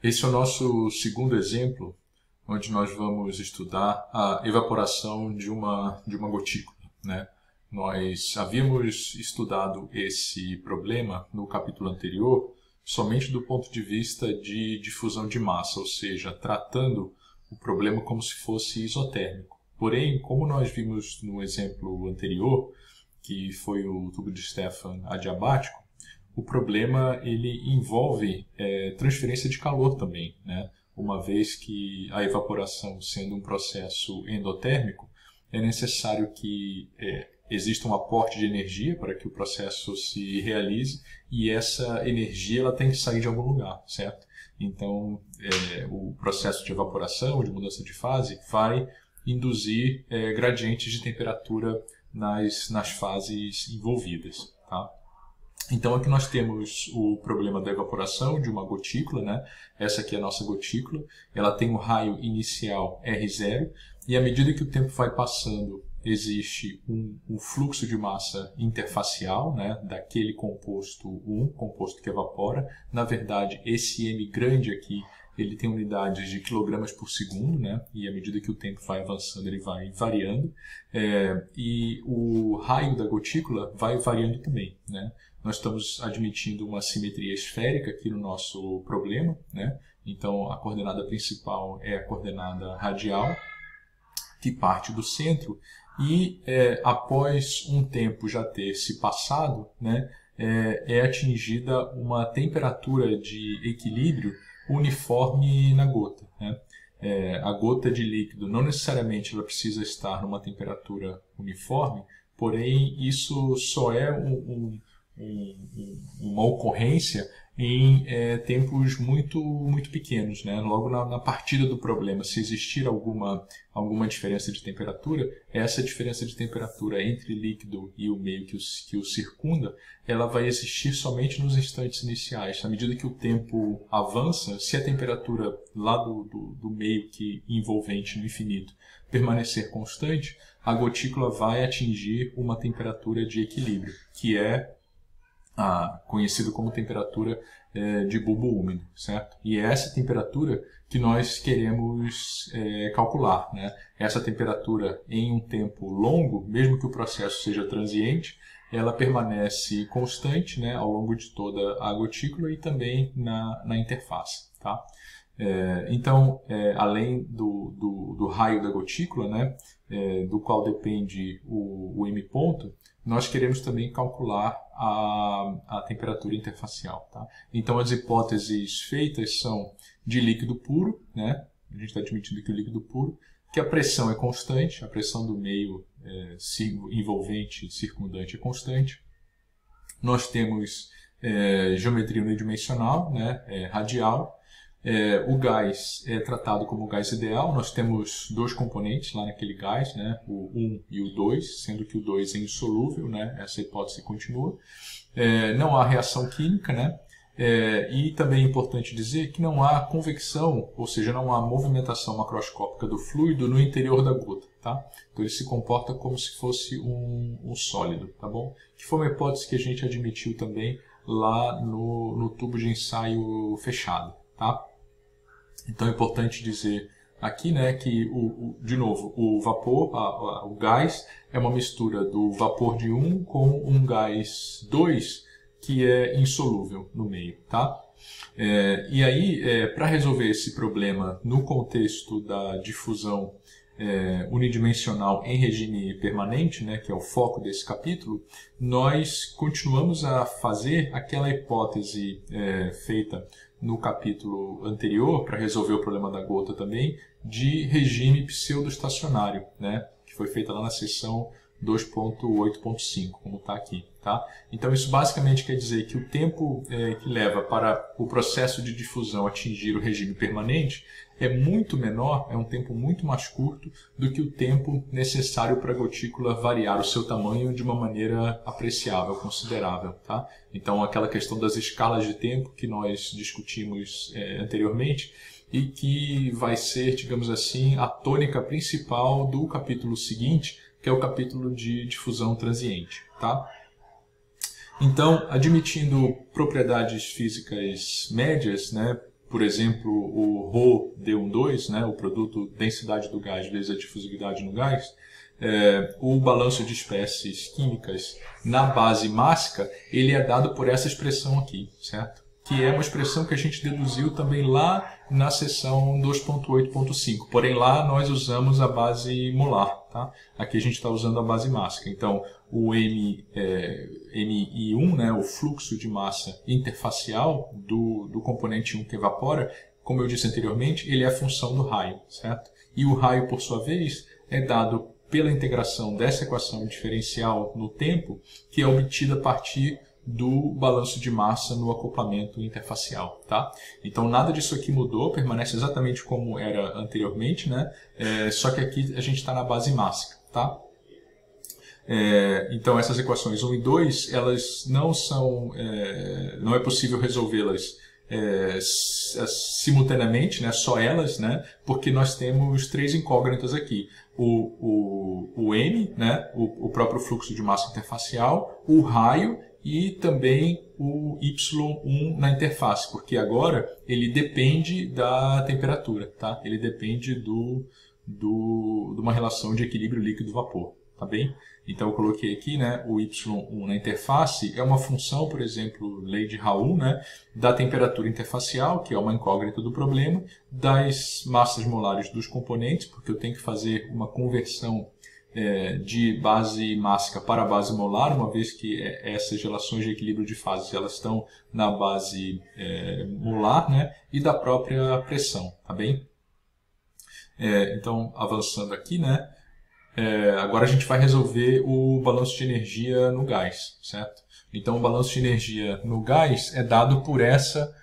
Esse é o nosso segundo exemplo, onde nós vamos estudar a evaporação de uma gotícula, né? Nós havíamos estudado esse problema no capítulo anterior somente do ponto de vista de difusão de massa, ou seja, tratando o problema como se fosse isotérmico. Porém, como nós vimos no exemplo anterior, que foi o tubo de Stefan adiabático, o problema ele envolve transferência de calor também, né? Uma vez que a evaporação, sendo um processo endotérmico, é necessário que exista um aporte de energia para que o processo se realize, e essa energia ela tem que sair de algum lugar, certo? Então, o processo de evaporação, de mudança de fase, vai induzir gradientes de temperatura nas fases envolvidas, tá? Então aqui nós temos o problema da evaporação de uma gotícula, né? Essa aqui é a nossa gotícula, ela tem um raio inicial R0, e à medida que o tempo vai passando, existe um fluxo de massa interfacial, né? Daquele composto 1, composto que evapora. Na verdade, esse M grande aqui, ele tem unidades de quilogramas por segundo, né? E à medida que o tempo vai avançando, ele vai variando. E o raio da gotícula vai variando também, né? Nós estamos admitindo uma simetria esférica aqui no nosso problema, né? Então, a coordenada principal é a coordenada radial, que parte do centro, e após um tempo já ter se passado, né, é atingida uma temperatura de equilíbrio uniforme na gota, né? A gota de líquido não necessariamente ela precisa estar numa temperatura uniforme, porém isso só é uma ocorrência em tempos muito pequenos, né? Logo na partida do problema, se existir alguma diferença de temperatura, essa diferença de temperatura entre líquido e o meio que o circunda, ela vai existir somente nos instantes iniciais. À medida que o tempo avança, se a temperatura lá do meio que envolvente no infinito permanecer constante, a gotícula vai atingir uma temperatura de equilíbrio, que é conhecido como temperatura de bulbo úmido, certo? E é essa temperatura que nós queremos calcular, né? Essa temperatura em um tempo longo, mesmo que o processo seja transiente, ela permanece constante, né, ao longo de toda a gotícula e também na interface, tá? Então, além do raio da gotícula, né, do qual depende o M ponto, nós queremos também calcular a temperatura interfacial, tá? Então, as hipóteses feitas são de líquido puro, né? A gente está admitindo que o líquido puro, que a pressão é constante, a pressão do meio envolvente, circundante é constante. Nós temos geometria unidimensional, né? Radial. O gás é tratado como gás ideal. Nós temos dois componentes lá naquele gás, né? O 1 e o 2, sendo que o 2 é insolúvel, né? Essa hipótese continua. Não há reação química, né? E também é importante dizer que não há convecção, ou seja, não há movimentação macroscópica do fluido no interior da gota, tá? Então ele se comporta como se fosse um sólido, tá bom? Que foi uma hipótese que a gente admitiu também lá no tubo de ensaio fechado, tá? Então é importante dizer aqui, né, que, de novo, o vapor, o gás, é uma mistura do vapor de 1 com um gás 2 que é insolúvel no meio, tá? E aí, para resolver esse problema no contexto da difusão unidimensional em regime permanente, né, que é o foco desse capítulo, nós continuamos a fazer aquela hipótese feita no capítulo anterior, para resolver o problema da gota também, de regime pseudoestacionário, né, que foi feita lá na seção 2.8.5, como está aqui, tá? Então isso basicamente quer dizer que o tempo que leva para o processo de difusão atingir o regime permanente é muito menor, é um tempo muito mais curto do que o tempo necessário para a gotícula variar o seu tamanho de uma maneira apreciável, considerável, tá? Então aquela questão das escalas de tempo que nós discutimos anteriormente e que vai ser, digamos assim, a tônica principal do capítulo seguinte, que é o capítulo de difusão transiente, tá? Então, admitindo propriedades físicas médias, né, por exemplo, o ρD12, né, o produto densidade do gás vezes a difusividade no gás, o balanço de espécies químicas na base mássica, ele é dado por essa expressão aqui, certo? Que é uma expressão que a gente deduziu também lá na seção 2.8.5. Porém, lá nós usamos a base molar, tá? Aqui a gente está usando a base mássica. Então, o MI1, né, o fluxo de massa interfacial do componente 1 que evapora, como eu disse anteriormente, ele é a função do raio, certo? E o raio, por sua vez, é dado pela integração dessa equação diferencial no tempo, que é obtida a partir do balanço de massa no acoplamento interfacial, tá? Então nada disso aqui mudou, permanece exatamente como era anteriormente, né? Só que aqui a gente está na base mássica, tá? Então essas equações 1 e 2, elas não são, não é possível resolvê-las simultaneamente, né? Só elas, né? Porque nós temos três incógnitas aqui. O M, né? O próprio fluxo de massa interfacial, o raio e também o Y1 na interface, porque agora ele depende da temperatura, tá? Ele depende de uma relação de equilíbrio líquido-vapor, tá bem? Então eu coloquei aqui, né, o Y1 na interface é uma função, por exemplo, lei de Raoult, né, da temperatura interfacial, que é uma incógnita do problema, das massas molares dos componentes, porque eu tenho que fazer uma conversão de base mássica para base molar, uma vez que essas relações de equilíbrio de fases elas estão na base molar, né, e da própria pressão, tá bem? Então, avançando aqui, né, agora a gente vai resolver o balanço de energia no gás, certo? Então, o balanço de energia no gás é dado por essa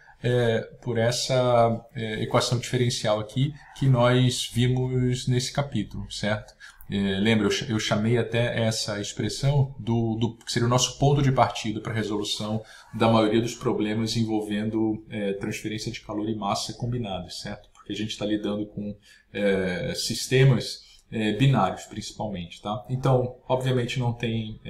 equação diferencial aqui que nós vimos nesse capítulo, certo? Lembra, eu chamei até essa expressão que seria o nosso ponto de partida para a resolução da maioria dos problemas envolvendo transferência de calor e massa combinados, certo? Porque a gente está lidando com sistemas binários, principalmente, tá? Então, obviamente não tem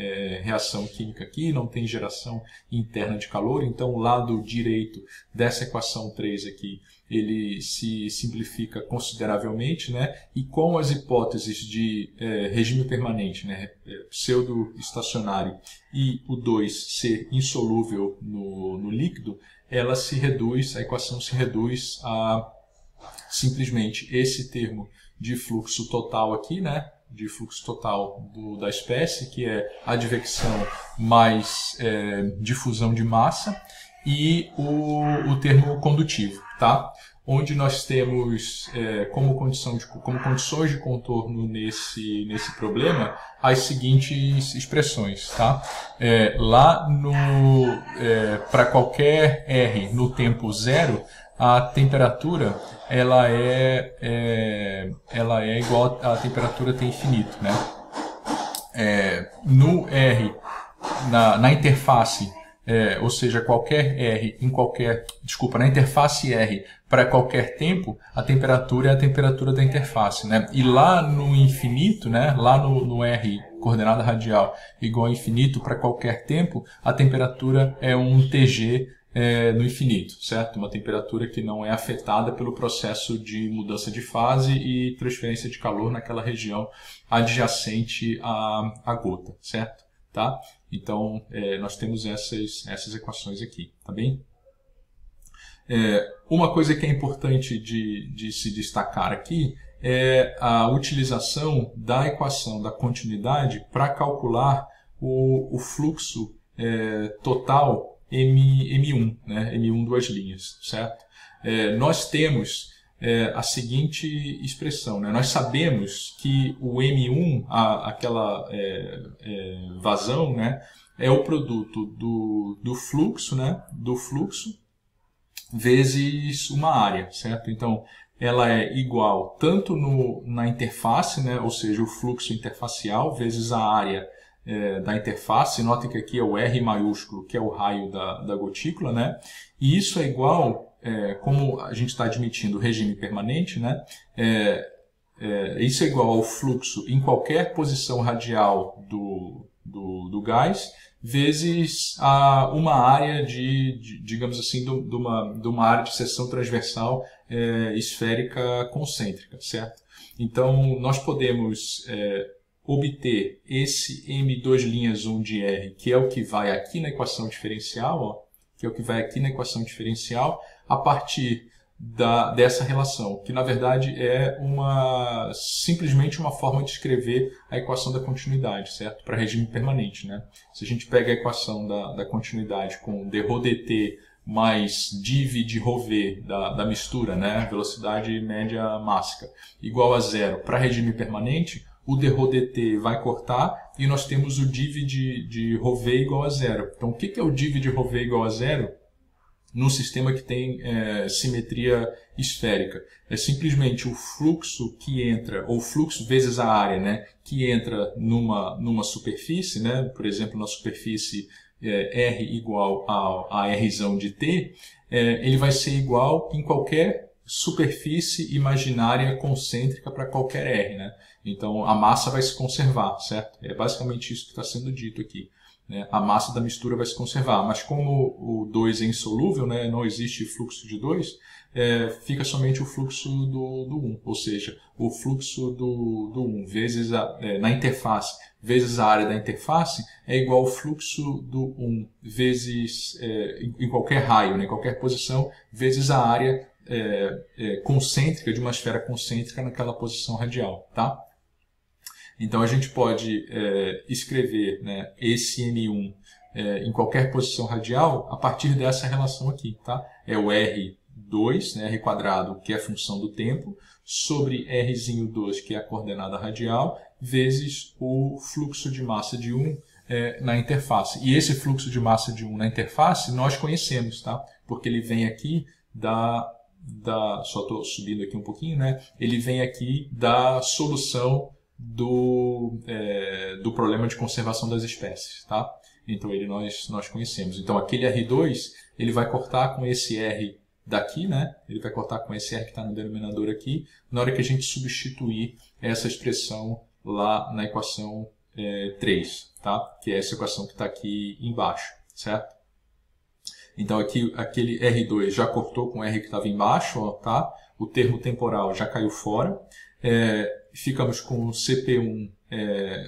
reação química aqui, não tem geração interna de calor, então o lado direito dessa equação 3 aqui, ele se simplifica consideravelmente, né? E com as hipóteses de regime permanente, né? Pseudo-estacionário, e o 2 ser insolúvel no líquido, a equação se reduz a simplesmente esse termo de fluxo total aqui, né? De fluxo total da espécie, que é advecção mais difusão de massa, e o termo condutivo, tá? Onde nós temos como condições de contorno nesse problema as seguintes expressões, tá? Lá para qualquer R no tempo zero, a temperatura ela é igual à temperatura T infinito, né? No R, na interface, ou seja, qualquer R na interface R para qualquer tempo, a temperatura é a temperatura da interface, né? E lá no infinito, né? Lá no R, coordenada radial, igual a infinito para qualquer tempo, a temperatura é um TG no infinito, certo? Uma temperatura que não é afetada pelo processo de mudança de fase e transferência de calor naquela região adjacente à gota, certo? Tá? Então, nós temos essas equações aqui, tá bem? Uma coisa que é importante de se destacar aqui é a utilização da equação da continuidade para calcular o fluxo total M1, né? M1 duas linhas, certo? Nós temos a seguinte expressão, né? Nós sabemos que o M1, aquela vazão, né? É o produto do fluxo, né? Do fluxo vezes uma área, certo? Então, ela é igual tanto na interface, né? Ou seja, o fluxo interfacial vezes a área da interface. Notem que aqui é o R maiúsculo, que é o raio da gotícula, né? E isso é igual, como a gente está admitindo regime permanente, né? Isso é igual ao fluxo em qualquer posição radial do gás, vezes uma área digamos assim, de uma área de seção transversal esférica concêntrica, certo? Então, nós podemos obter esse M2'1 de R, que é o que vai aqui na equação diferencial, ó, que é o que vai aqui na equação diferencial, a partir dessa relação, que na verdade é simplesmente uma forma de escrever a equação da continuidade, certo? Para regime permanente, né? Se a gente pega a equação da continuidade com dρ dt mais div de ρv da mistura, né? Velocidade média mássica, igual a zero para regime permanente, o dρ dt vai cortar e nós temos o div de ρv igual a zero. Então, o que é o div de ρv igual a zero num sistema que tem simetria esférica? É simplesmente o fluxo que entra, ou fluxo vezes a área, né, que entra numa superfície, né, por exemplo, na superfície R igual a Rzão de T, ele vai ser igual em qualquer superfície imaginária concêntrica para qualquer R, né? Então a massa vai se conservar, certo? É basicamente isso que está sendo dito aqui, né? A massa da mistura vai se conservar, mas como o 2 é insolúvel, né, não existe fluxo de 2, fica somente o fluxo do 1, ou seja, o fluxo do 1 vezes na interface vezes a área da interface é igual ao fluxo do 1 vezes, em qualquer raio, né, em qualquer posição, vezes a área concêntrica de uma esfera concêntrica naquela posição radial, tá? Então a gente pode escrever, né, esse M1 em qualquer posição radial a partir dessa relação aqui, tá? É o R2, né, R quadrado, que é a função do tempo, sobre Rzinho2, que é a coordenada radial, vezes o fluxo de massa de 1 na interface. E esse fluxo de massa de 1 na interface nós conhecemos, tá? Porque ele vem aqui só estou subindo aqui um pouquinho, né? Ele vem aqui da solução do problema de conservação das espécies, tá? Então ele nós conhecemos. Então aquele R2 ele vai cortar com esse R daqui, né? Ele vai cortar com esse R que está no denominador aqui, na hora que a gente substituir essa expressão lá na equação 3, tá? Que é essa equação que está aqui embaixo, certo? Então aqui aquele R2 já cortou com o R que estava embaixo, ó, tá? O termo temporal já caiu fora. Ficamos com CP1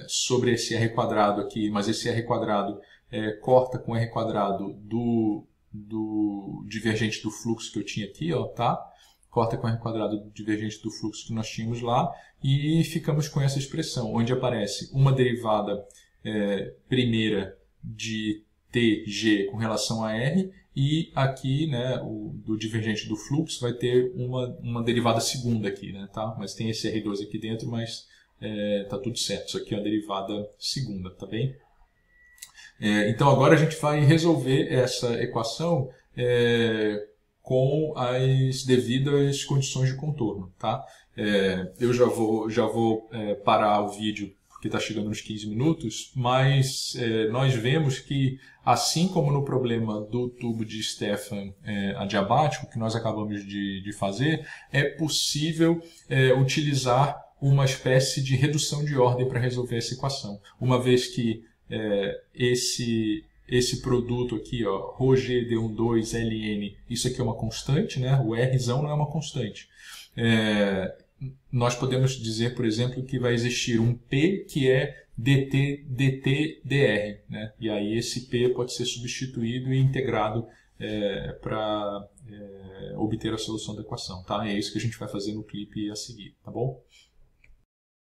sobre esse R quadrado aqui, mas esse R quadrado corta com o R quadrado do divergente do fluxo que eu tinha aqui, ó, tá? Corta com o R quadrado divergente do fluxo que nós tínhamos lá e ficamos com essa expressão, onde aparece uma derivada primeira de Tg com relação a R e aqui, né, do divergente do fluxo vai ter uma derivada segunda aqui, né, tá? Mas tem esse R2 aqui dentro, mas tá tudo certo. Isso aqui é uma derivada segunda, tá bem? Então agora a gente vai resolver essa equação com as devidas condições de contorno, tá? Eu já vou parar o vídeo porque está chegando nos 15 minutos, mas nós vemos que, assim como no problema do tubo de Stefan adiabático, que nós acabamos de fazer, é possível utilizar uma espécie de redução de ordem para resolver essa equação, uma vez que esse produto aqui, ó, ρg d12 ln, isso aqui é uma constante, né? O Rzão não é uma constante. Nós podemos dizer, por exemplo, que vai existir um P que é dt dr, né? E aí esse P pode ser substituído e integrado para obter a solução da equação, tá? É isso que a gente vai fazer no clipe a seguir, tá bom?